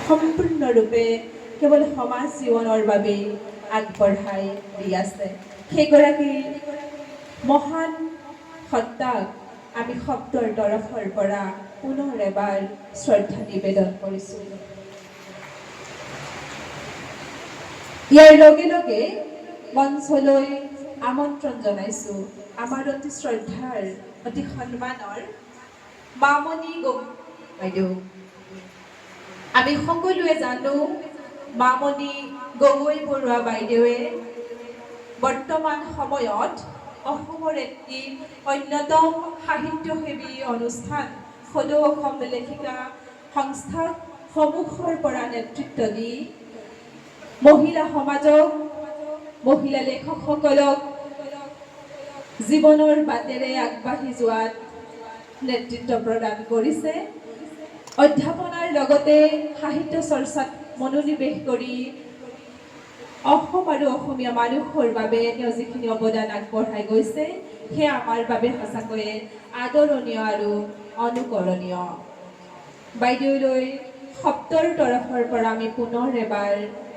সম্পূৰ্ণৰূপে কেৱল সমাজ জীৱনৰ বাবে আগবঢ়াই দি আছে। সেইগৰাকী মহান সত্তাক আমি শব্দৰ তৰফৰ পৰা পুনৰ এবাৰ শ্ৰদ্ধা নিবেদন কৰিছোঁ। ইয়াৰ লগে লগে মঞ্চলৈ আমন্ত্ৰণ জনাইছোঁ আমাৰ অতি শ্ৰদ্ধাৰ অতি সন্মানৰ মামণি বাইদেউ। আমি সকলোৱে জানো মামণি গগৈ বৰুৱা বাইদেৱে বৰ্তমান সময়ত অসমৰ এটি অন্যতম সাহিত্যসেৱী অনুষ্ঠান সদৌ অসম লেখিকা সংস্থাক সমূহৰ পৰা নেতৃত্ব দি মহিলা সমাজক, মহিলা লেখকসকলক জীৱনৰ বাটেৰে আগবাঢ়ি যোৱাত নেতৃত্ব প্ৰদান কৰিছে। অধ্যাপনাৰ লগতে সাহিত্য চৰ্চাত মনোনিৱেশ কৰি অসম আৰু অসমীয়া মানুহৰ বাবে তেওঁ যিখিনি অৱদান আগবঢ়াই গৈছে সেয়া আমাৰ বাবে সঁচাকৈয়ে আদৰণীয় আৰু অনুকৰণীয়। বাইদেউলৈ শব্দৰ তৰফৰ পৰা আমি পুনৰ এবাৰ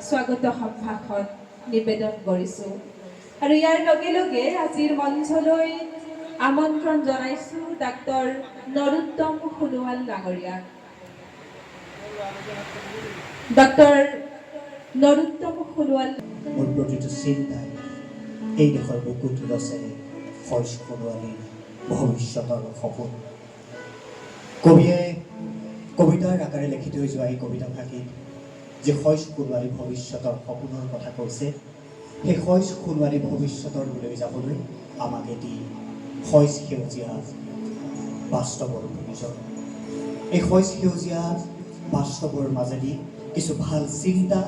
স্বাগত সম্ভাষণ নিবেদন কৰিছোঁ। আৰু ইয়াৰ লগে লগে আজিৰ মঞ্চলৈ আমন্ত্ৰণ জনাইছোঁ ডাক্তৰ নৰোত্তম সোণোৱাল ডাঙৰীয়াক। ডক্টৰ নৰোত্তম সোণোৱাল। মোৰ প্ৰতিটো চিন্তাই এই দেশৰ বুকুত ৰচে ফয়জ সোণোৱালীৰ ভৱিষ্যতৰ সপোন। কবিয়ে কবিতাৰ আকাৰে লিখি থৈ যোৱা এই কবিতাফাঁকিত যে ফয়জ সোণোৱালী ভৱিষ্যতৰ সপোনৰ কথা কৈছে, সেই ফয়জ সোণোৱালী ভৱিষ্যতলৈ যাবলৈ আমাক এটি ফয়জ সেউজীয়া বাস্তৱৰ প্ৰয়োজন। এই ফয়জ সেউজীয়া বাস্তৱৰ মাজেদি কিছু ভাল চিন্তা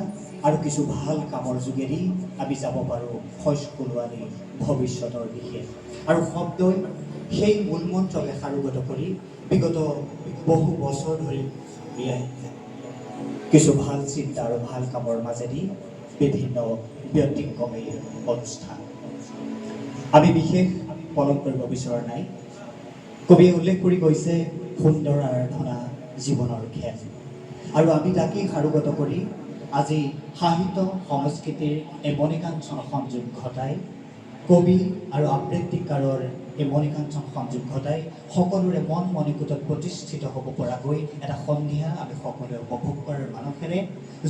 আৰু কিছু ভাল কামৰ যোগেদি আমি যাব পাৰোঁ ফয়জ সোণোৱালীৰ ভৱিষ্যতৰ দিশে। আৰু শব্দই সেই মূলমন্ত্ৰকে সাৰোগত কৰি বিগত বহু বছৰ ধৰি কিছু ভাল চিন্তা আৰু ভাল কামৰ মাজেদি বিভিন্ন ব্যতিক্ৰমী অনুষ্ঠান। আমি বিশেষ পলম কৰিব বিচৰা নাই। কবিয়ে উল্লেখ কৰি কৈছে সুন্দৰ আৰাধনা জীৱনৰ খেল, আৰু আমি তাকেই সাৰোগত কৰি আজি সাহিত্য সংস্কৃতিৰ এই মণিকাঞ্চন সংযোগ ঘটাই কবি আৰু আবৃত্তিকাৰৰ এই মণিকাঞ্চন সংযোগ ঘটাই সকলোৰে মন মণিকূটত প্ৰতিষ্ঠিত হ'ব পৰাকৈ এটা সন্ধিয়া আমি সকলোৱে উপভোগ কৰাৰ মানসেৰে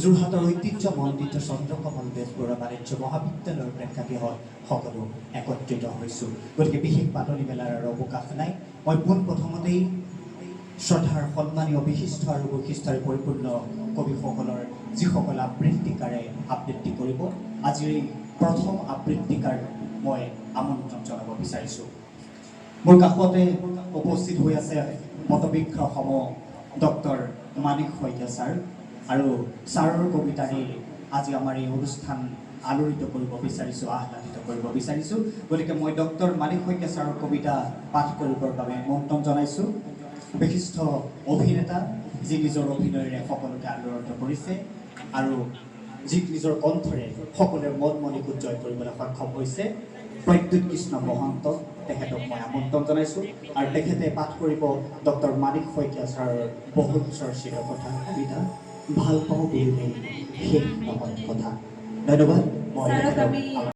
যোৰহাটৰ ঐতিহ্যমণ্ডিত চন্দ্ৰকমল বেজবৰুৱা বাণিজ্য মহাবিদ্যালয়ৰ প্ৰেক্ষাগৃহত সকলো একত্ৰিত হৈছোঁ। গতিকে বিশেষ পাতনি মেলাৰ আৰু অৱকাশ নাই। মই পোনপ্ৰথমতেই শ্ৰদ্ধাৰ সন্মানীয় বিশিষ্ট আৰু বৈশিষ্ট্যৰে পৰিপূৰ্ণ কবিসকলৰ যিসকল আবৃত্তিকাৰে আবৃত্তি কৰিব, আজিৰ এই প্ৰথম আবৃত্তিকাৰ মই আমন্ত্ৰণ জনাব বিচাৰিছোঁ। মোৰ কাষতে উপস্থিত হৈ আছে মতবিক্ষ সম ডক্টৰ মানিক শইকীয়া ছাৰ, আৰু ছাৰৰ কবিতাৰে আজি আমাৰ এই অনুষ্ঠান আলোড়িত কৰিব বিচাৰিছোঁ, আহ্লাদিত কৰিব বিচাৰিছোঁ। গতিকে মই ডক্টৰ মানিক শইকীয়া ছাৰৰ কবিতা পাঠ কৰিবৰ বাবে আমন্ত্ৰণ জনাইছোঁ। বিশিষ্ট অভিনেতা, যি নিজৰ অভিনয়েৰে সকলোকে আলোড়িত কৰিছে আৰু যি নিজৰ কণ্ঠৰে সকলোৰে মন মণিকূট জয় কৰিবলৈ সক্ষম হৈছে, প্ৰদ্যুৎ কৃষ্ণ মহন্ত, তেখেতক মই আমন্ত্ৰণ জনাইছোঁ। আৰু তেখেতে পাঠ কৰিব ডক্টৰ মানিক শইকীয়া ছাৰৰ বহুল চৰ্চিত কথা কবিতা ভাল পাওঁ বুলিলেই শেষ নহয় কথা। ধন্যবাদ। মই